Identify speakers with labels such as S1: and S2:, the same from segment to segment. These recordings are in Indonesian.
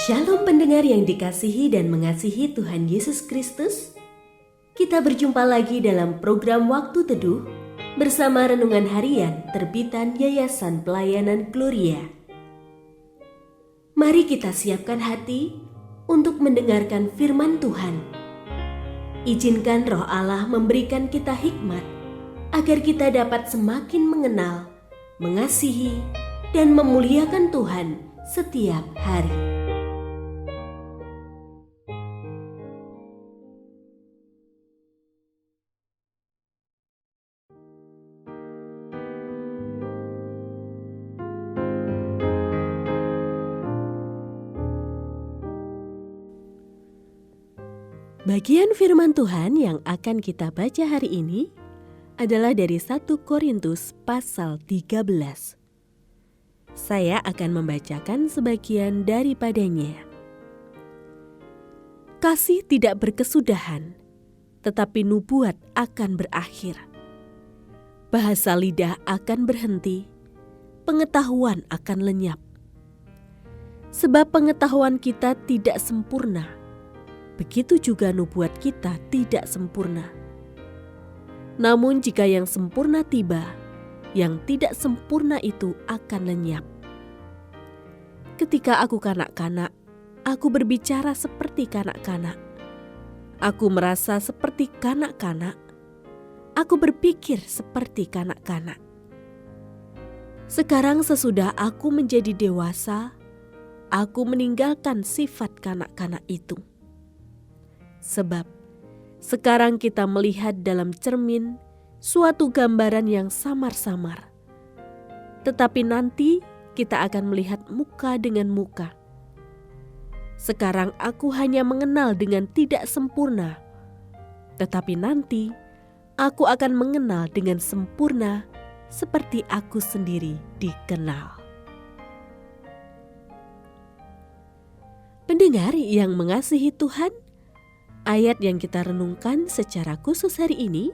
S1: Shalom pendengar yang dikasihi dan mengasihi Tuhan Yesus Kristus. Kita berjumpa lagi dalam program Waktu Teduh bersama Renungan Harian terbitan Yayasan Pelayanan Gloria. Mari kita siapkan hati untuk mendengarkan firman Tuhan. Izinkan Roh Allah memberikan kita hikmat agar kita dapat semakin mengenal, mengasihi, dan memuliakan Tuhan setiap hari. Bagian firman Tuhan yang akan kita baca hari ini adalah dari 1 Korintus pasal 13. Saya akan membacakan sebagian daripadanya. Kasih tidak berkesudahan, tetapi nubuat akan berakhir. Bahasa lidah akan berhenti, pengetahuan akan lenyap. Sebab pengetahuan kita tidak sempurna, begitu juga nubuat kita tidak sempurna. Namun jika yang sempurna tiba, yang tidak sempurna itu akan lenyap. Ketika aku kanak-kanak, aku berbicara seperti kanak-kanak. Aku merasa seperti kanak-kanak. Aku berpikir seperti kanak-kanak. Sekarang sesudah aku menjadi dewasa, aku meninggalkan sifat kanak-kanak itu. Sebab sekarang kita melihat dalam cermin suatu gambaran yang samar-samar. Tetapi nanti kita akan melihat muka dengan muka. Sekarang aku hanya mengenal dengan tidak sempurna. Tetapi nanti aku akan mengenal dengan sempurna seperti aku sendiri dikenal. Pendengar yang mengasihi Tuhan, ayat yang kita renungkan secara khusus hari ini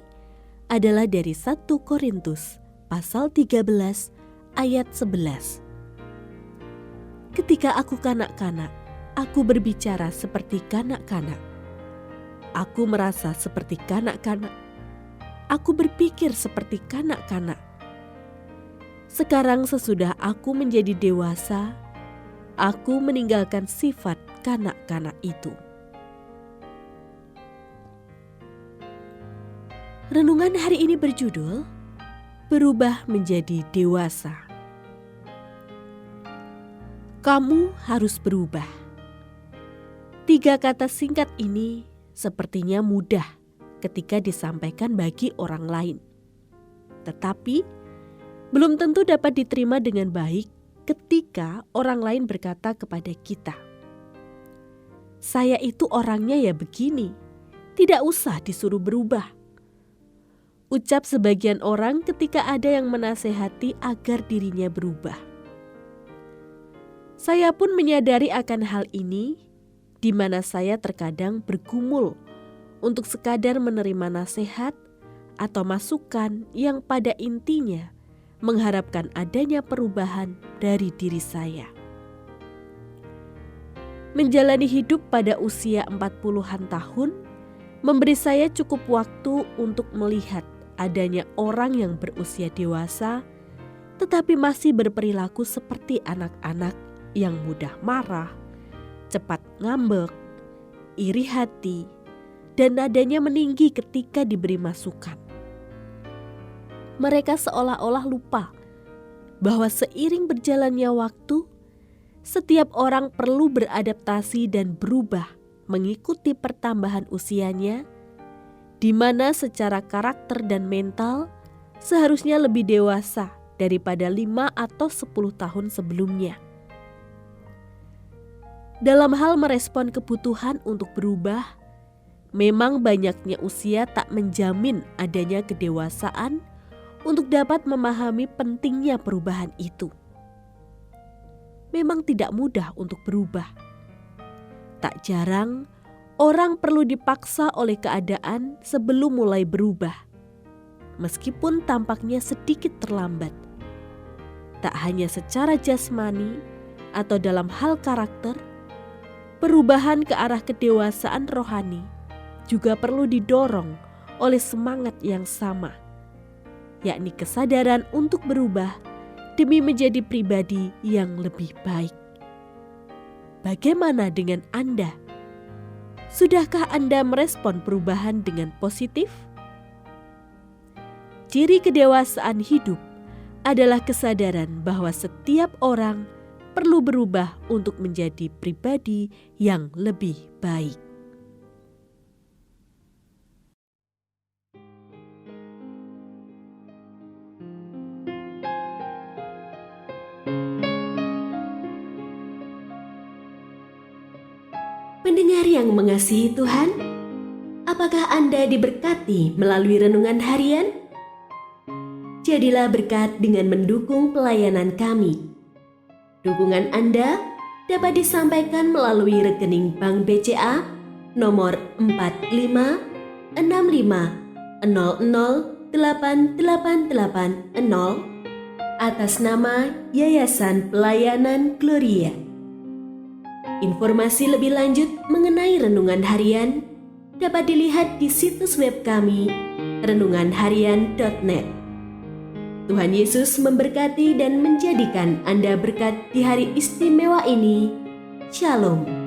S1: adalah dari 1 Korintus pasal 13 ayat 11. Ketika aku kanak-kanak, aku berbicara seperti kanak-kanak. Aku merasa seperti kanak-kanak. Aku berpikir seperti kanak-kanak. Sekarang sesudah aku menjadi dewasa, aku meninggalkan sifat kanak-kanak itu. Renungan hari ini berjudul Berubah Menjadi Dewasa. Kamu harus berubah. 3 kata singkat ini sepertinya mudah ketika disampaikan bagi orang lain. Tetapi belum tentu dapat diterima dengan baik ketika orang lain berkata kepada kita, "Saya itu orangnya ya begini, tidak usah disuruh berubah." Ucap sebagian orang ketika ada yang menasehati agar dirinya berubah. Saya pun menyadari akan hal ini, di mana saya terkadang bergumul untuk sekadar menerima nasihat atau masukan yang pada intinya mengharapkan adanya perubahan dari diri saya. Menjalani hidup pada usia 40-an tahun memberi saya cukup waktu untuk melihat adanya orang yang berusia dewasa tetapi masih berperilaku seperti anak-anak yang mudah marah, cepat ngambek, iri hati, dan nadanya meninggi ketika diberi masukan. Mereka seolah-olah lupa bahwa seiring berjalannya waktu, setiap orang perlu beradaptasi dan berubah mengikuti pertambahan usianya, di mana secara karakter dan mental seharusnya lebih dewasa daripada 5 atau 10 tahun sebelumnya. Dalam hal merespon kebutuhan untuk berubah, memang banyaknya usia tak menjamin adanya kedewasaan untuk dapat memahami pentingnya perubahan itu. Memang tidak mudah untuk berubah. Tak jarang orang perlu dipaksa oleh keadaan sebelum mulai berubah, meskipun tampaknya sedikit terlambat. Tak hanya secara jasmani atau dalam hal karakter, perubahan ke arah kedewasaan rohani juga perlu didorong oleh semangat yang sama, yakni kesadaran untuk berubah demi menjadi pribadi yang lebih baik. Bagaimana dengan Anda? Sudahkah Anda merespon perubahan dengan positif? Ciri kedewasaan hidup adalah kesadaran bahwa setiap orang perlu berubah untuk menjadi pribadi yang lebih baik.
S2: Pendengar yang mengasihi Tuhan, apakah Anda diberkati melalui renungan harian? Jadilah berkat dengan mendukung pelayanan kami. Dukungan Anda dapat disampaikan melalui rekening Bank BCA nomor 4565008880 atas nama Yayasan Pelayanan Gloria. Informasi lebih lanjut mengenai renungan harian dapat dilihat di situs web kami renunganharian.net. Tuhan Yesus memberkati dan menjadikan Anda berkat di hari istimewa ini. Shalom.